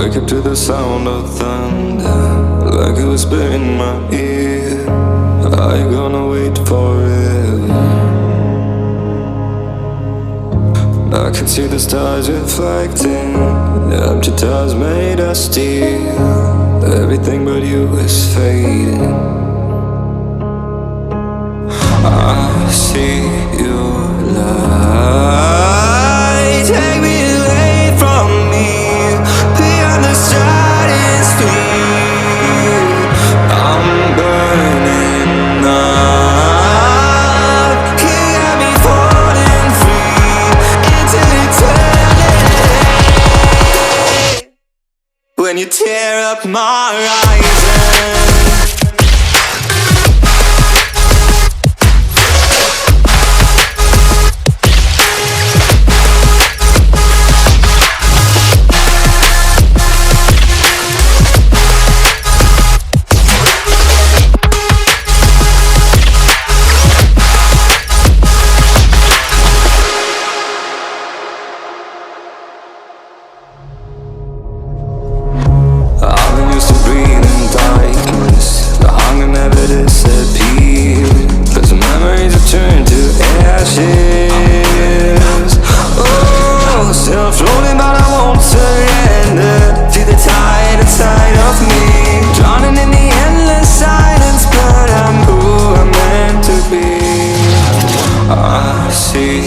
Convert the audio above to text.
wake up to the sound of thunder, like it whisper in my ear. Are you gonna wait forever? I can see the stars reflecting, the empty tires made of steel. Everything but you is fading. I see your light, take me away from me, beyond the stratosphere. I'm burning up, you got me falling free into eternity. When you tear up my horizon, cause the memories have turned to ashes. Oh, still I'm floating but I won't surrender to the tide inside of me, drowning in the endless silence, but I'm who I'm meant to be. I see